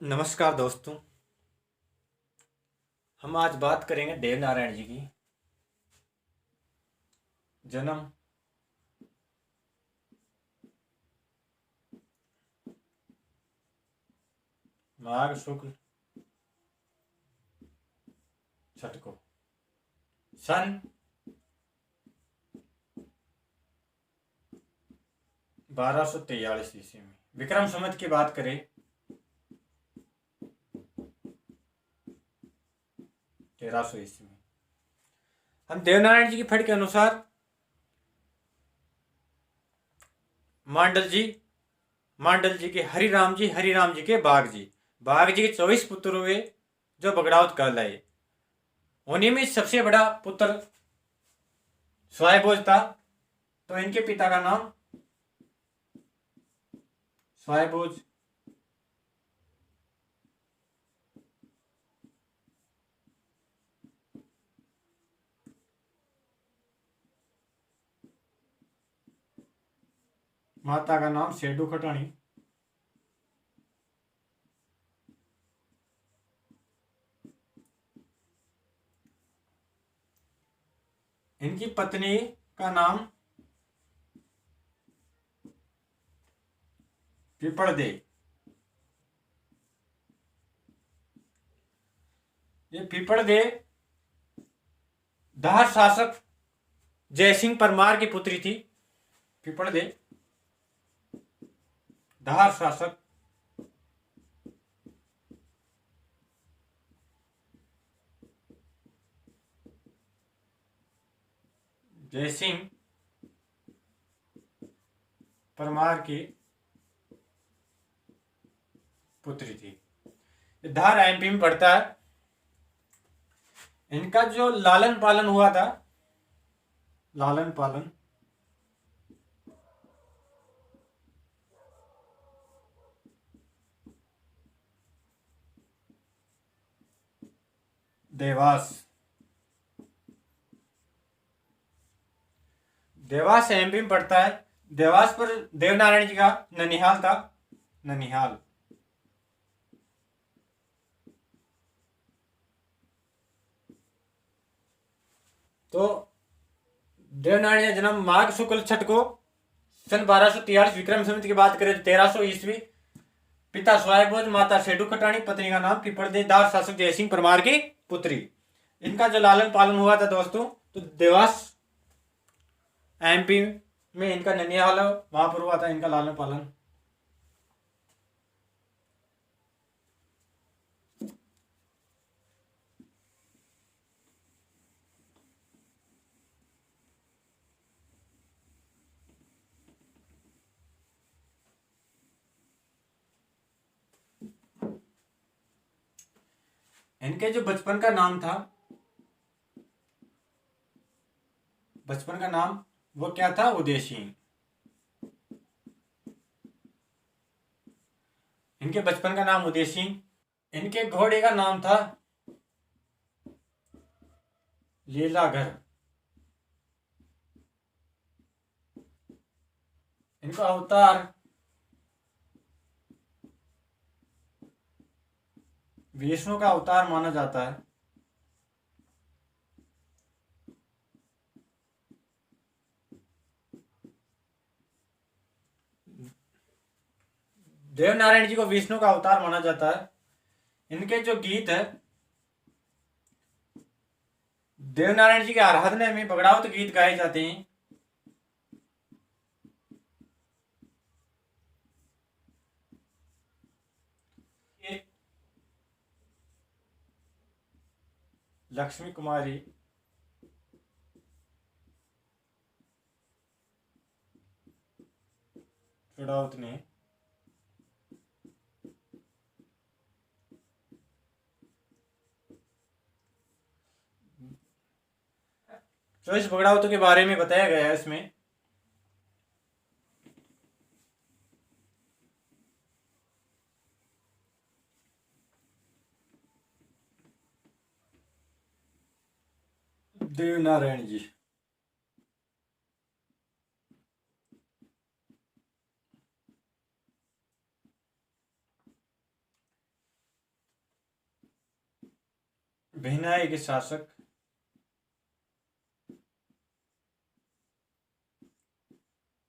नमस्कार दोस्तों। हम आज बात करेंगे देव नारायण जी की जन्म माघ शुक्ल छठ को सन 1243 ईस्वी में। विक्रम संवत की बात करें 1300 ईस्वी में। हम देवनारायण जी की फट के अनुसार मांडल जी के हरिराम जी के बाघ जी के 24 पुत्र हुए जो बगड़ावत कहलाए। उन्हीं में सबसे बड़ा पुत्र स्वायभोज था। तो इनके पिता का नाम स्वायभोज, माता का नाम सेडू खटाणी। इनकी पत्नी का नाम पिपड़दे। ये पिपड़दे दाहर शासक जयसिंह परमार की पुत्री थी। पिपड़दे दाहर शासक जयसिंह परमार की पुत्री थी। धार एमपी में पड़ता है। इनका जो लालन पालन हुआ था, लालन पालन देवास देवास एमपी में पड़ता है। देवास पर देवनारायण जी का ननिहाल था। ननिहाल तो देवनारायण जी का जन्म माघ शुक्ल छठ को सन 1243 विक्रम संवत की बात करें तो 1300 ईस्वी। पिता स्वायभोज, माता सेडू खटाणी, पत्नी का नाम पिपड़दे, दार शासक जयसिंह परमार की पुत्री। इनका जो लालन पालन हुआ था दोस्तों, तो देवास एमपी में इनका ननिहाल, वहां पर हुआ था इनका लालन पालन। इनके जो बचपन का नाम था, बचपन का नाम वो क्या था? उदय सिंह। इनके बचपन का नाम उदय सिंह। इनके घोड़े का नाम था लीलाधर। इनका अवतार विष्णु का अवतार माना जाता है। देवनारायण जी को विष्णु का अवतार माना जाता है। इनके जो गीत है, देवनारायण जी के आराधना में बगड़ावत गीत गाए जाते हैं। लक्ष्मी कुमारी चुड़ावत ने जो इस बगड़ावतों के बारे में बताया गया है इसमें देवनारायण जी भिनाई के शासक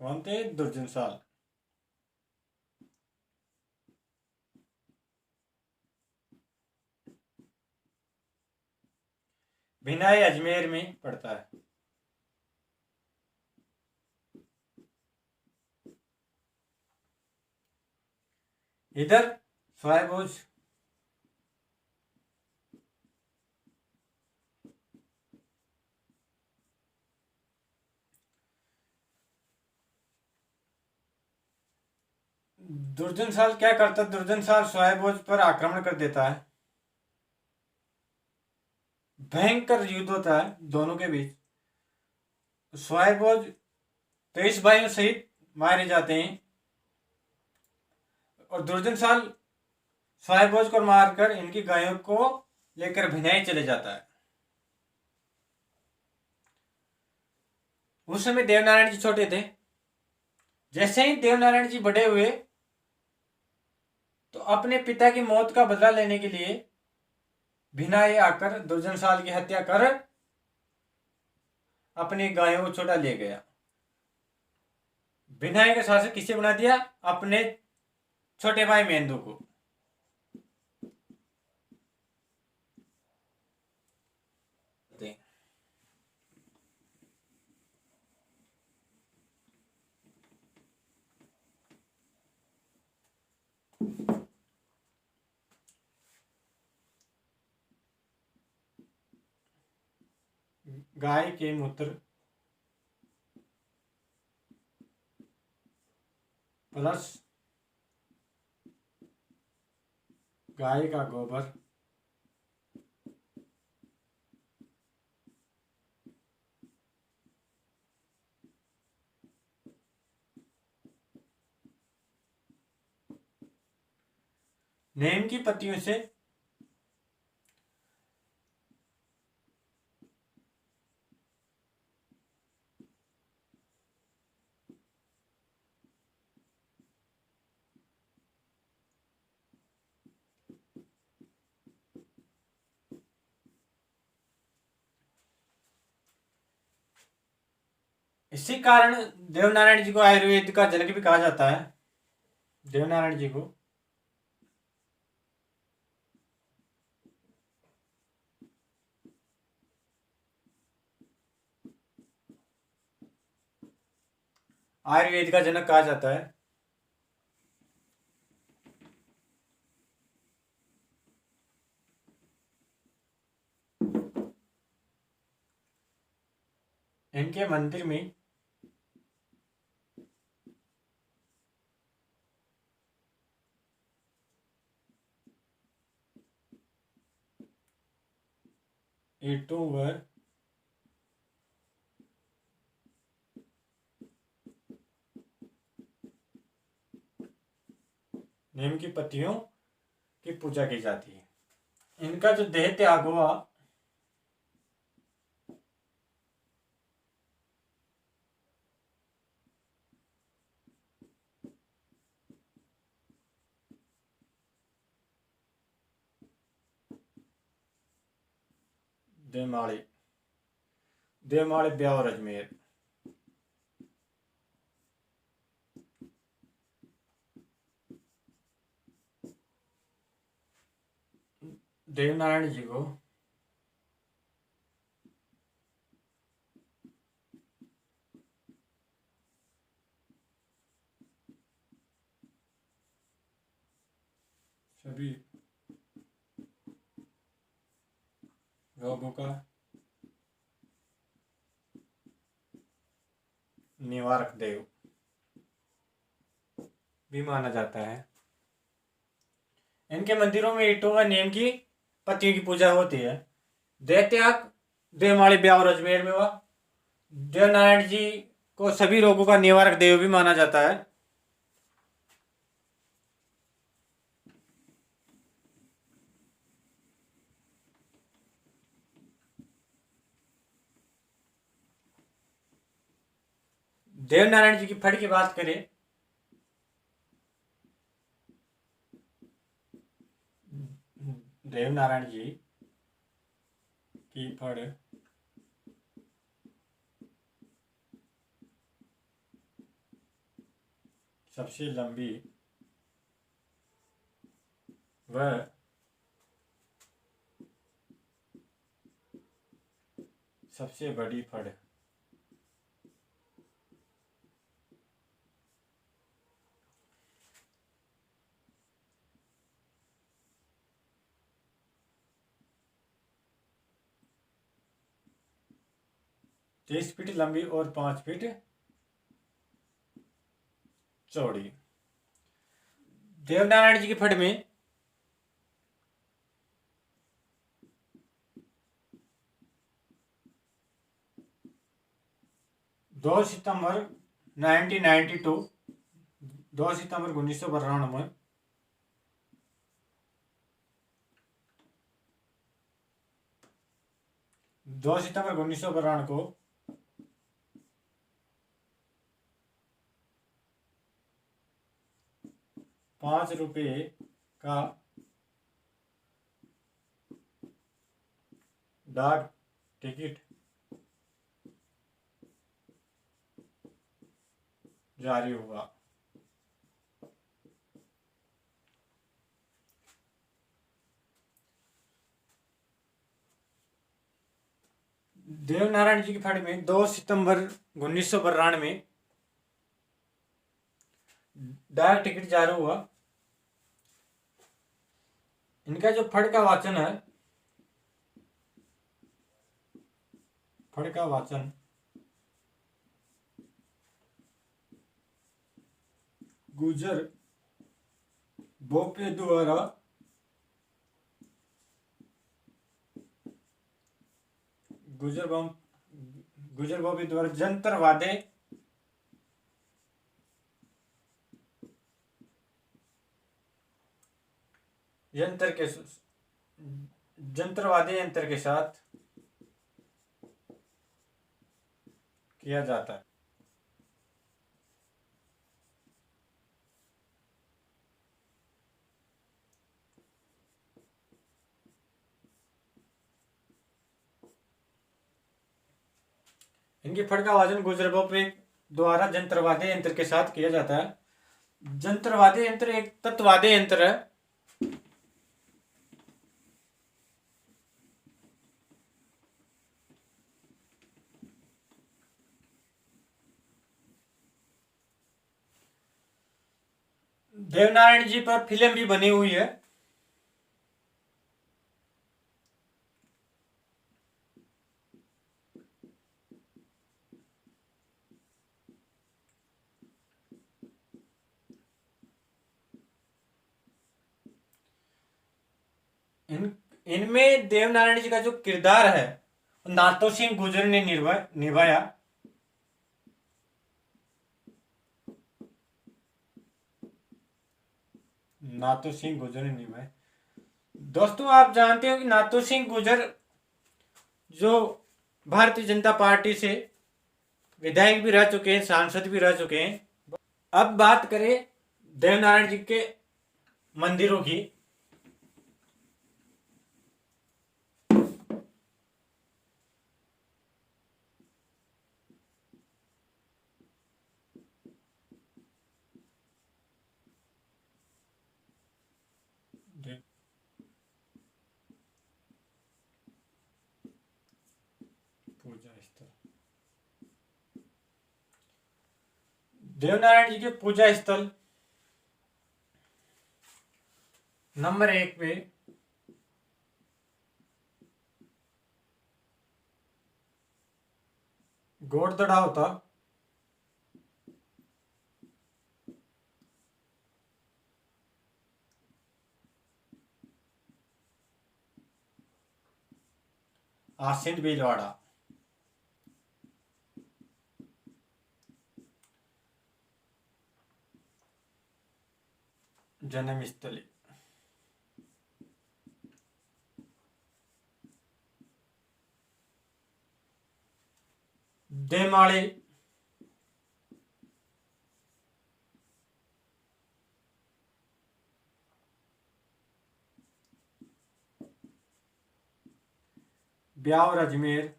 कौन थे? दुर्जनसाल। भिनाई अजमेर में पड़ता है। इधर स्वायभोज दुर्जनसाल क्या करता है? दुर्जनसाल स्वायभोज पर आक्रमण कर देता है। भयंकर युद्ध होता है दोनों के बीच। स्वायभोज 23 भाइयों सहित मारे जाते हैं और दुर्जनसाल स्वायभोज को मारकर इनकी गायों को लेकर भिनाई चले जाता है। उस समय देवनारायण जी छोटे थे। जैसे ही देवनारायण जी बड़े हुए तो अपने पिता की मौत का बदला लेने के लिए भिनाई आकर दुर्जनसाल की हत्या कर अपनी गायों को छुड़ा ले गया। भिनाई का शासक किसे बना दिया? अपने छोटे भाई मेंदु को। गाय के मूत्र प्लस गाय का गोबर नीम की पत्तियों से इसी कारण देवनारायण जी को आयुर्वेद का जनक भी कहा जाता है। देवनारायण जी को आयुर्वेद का जनक कहा जाता है। इनके मंदिर में ईंटों व नीम की पत्तियों की पूजा की जाती है। इनका जो देह त्याग हुआ देवमाली देवमाली ब्यावर अजमेर देवनारायण जी को सभी रोगों का निवारक देव भी माना जाता है। इनके मंदिरों में ईंटों व नीम की पत्तियों की पूजा होती है। दैत्याग देवमाली ब्यावर अजमेर में हुआ। देवनारायण जी को सभी रोगों का निवारक देव भी माना जाता है। देवनारायण जी की फट की बात करें देवनारायण जी की फड़ सबसे लंबी व सबसे बड़ी फड़। तीस फीट लंबी और 5 फीट चौड़ी। देवनारायण जी की फड़ में 2 सितंबर 1992, 2 सितंबर 1992 2 सितंबर 1992 को ₹5 का डाक टिकट जारी हुआ। देवनारायण जी की फड़ में 2 सितंबर 1992 में डाक टिकट जारी हुआ। इनका जो फड़ का वाचन है, फड़ का वाचन गुजर बोपे द्वारा गुजर बोपे द्वारा जंतर वादे यंत्र के साथ किया जाता है। इनकी फड़ का वाचन गुजरबोपे द्वारा जंत्रवाद्य यंत्र के साथ किया जाता है। जंत्रवाद्य यंत्र एक तत्वाद्य यंत्र है। देवनारायण जी पर फिल्म भी बनी हुई है। इनमें देवनारायण जी का जो किरदार है नातो सिंह गुर्जर ने निभाया। नातो सिंह गुर्जर ने निभाया। दोस्तों, आप जानते हो कि नातो सिंह गुर्जर जो भारतीय जनता पार्टी से विधायक भी रह चुके हैं, सांसद भी रह चुके हैं। अब बात करें देवनारायण जी के मंदिरों की। पूजा स्थल, देवनारायण जी के पूजा स्थल नंबर 1 पे गोड़दड़ा होता, आसिंद भीलवाड़ा। जन्म स्थली देमाड़ी, ब्यावर अजमेर,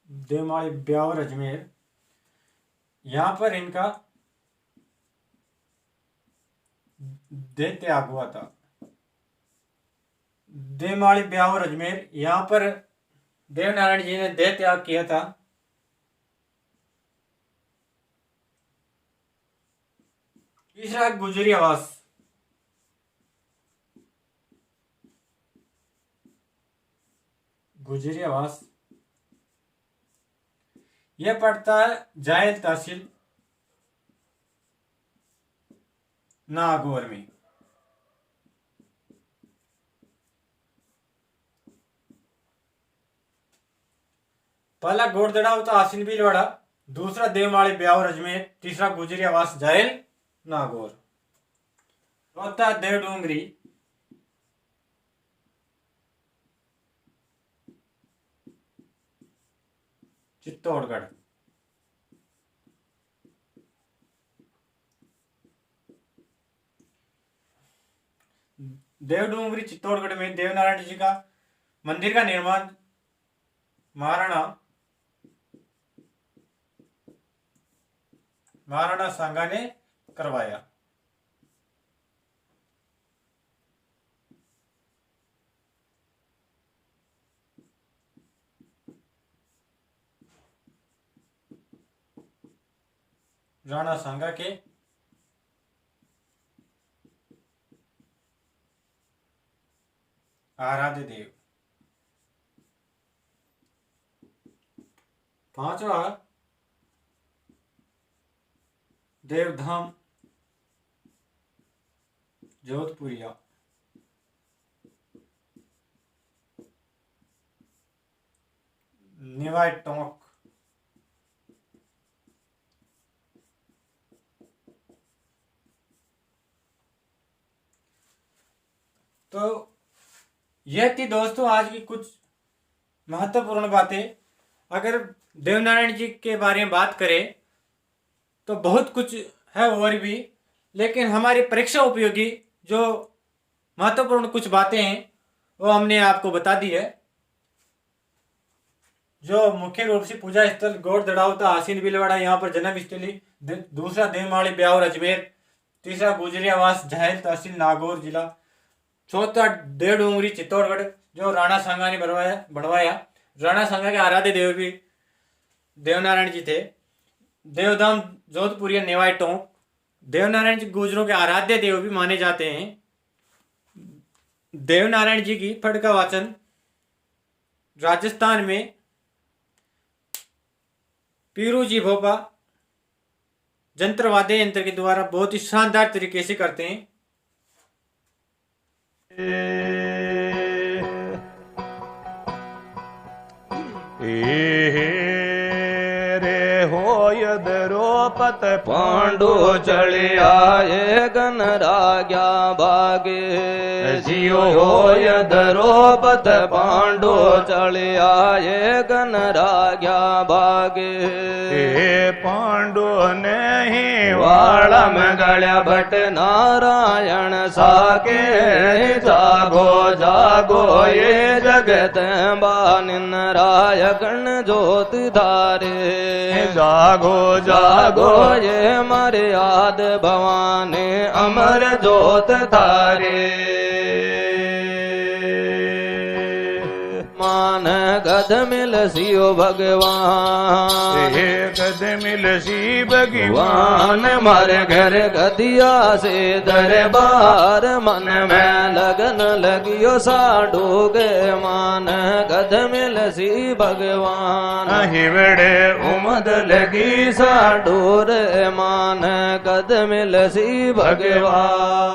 देवमाली ब्यावर अजमेर, यहां पर इनका देह त्याग हुआ था। देवमाली ब्यावर अजमेर, यहां पर देवनारायण जी ने देह त्याग किया था। तीसरा गुजरी आवास, गुजरी आवास यह पड़ता है जायल तहसील नागौर में। पहला गोड़दड़ा तहसील भीलवाड़ा, दूसरा देवमाली ब्यावर अजमेर, तीसरा गुजरी आवास जायल नागौर, चौथा देवडूंगरी, चित्तौड़गढ़। देवडूंगरी चित्तौड़गढ़ में देवनारायण जी का मंदिर का निर्माण महाराणा सांगा ने करवाया। राणा सांगा के आराध्य देव। पांचवा देवधाम जोधपुरिया, निवाय टोंक, तो यह थी दोस्तों आज की कुछ महत्वपूर्ण बातें। अगर देवनारायण जी के बारे में बात करें तो बहुत कुछ है और भी, लेकिन हमारी परीक्षा उपयोगी जो महत्वपूर्ण कुछ बातें हैं वो हमने आपको बता दी है। जो मुख्य रूप से पूजा स्थल गोड़दड़ाव तहसील भीलवाड़ा, यहाँ पर जन्म स्थली, दूसरा देवमाली ब्यावर अजमेर, तीसरा गुजरी आवास जायल तहसील नागौर जिला, चौथा देवडूंगरी चित्तौड़गढ़ जो राणा सांगा ने बनवाया। राणा सांगा के आराध्य देव भी देवनारायण जी थे। देवधाम जोधपुरिया निवाय टोंक, देवनारायण जी गुजरों के आराध्य देव भी माने जाते हैं। देवनारायण जी की फट का वाचन राजस्थान में पीरू जी भोपा जंत्र वाद्य यंत्र के द्वारा बहुत ही शानदार तरीके से करते हैं। द्रोपत पांडु चलिया गणराज्ञा भागे जियो होय द्रोपत पांडु चलिया गणराज्ञा भागे पांडु नहीं वाला में गल्या भट नारायण साके जागो जागो ये जगत बानिन राय गण ज्योत धारे जागो जागो ये मर्याद भवानी अमर ज्योत तारे मान गद मिल सियो भगवान गद मिल सी भगवान मारे घर गदिया से दरबार मन में लगन लगियो साडू गे मान गद मिल सी भगवान हिवड़े उमद लगी साडू रे मान गद मिल सी भगवान।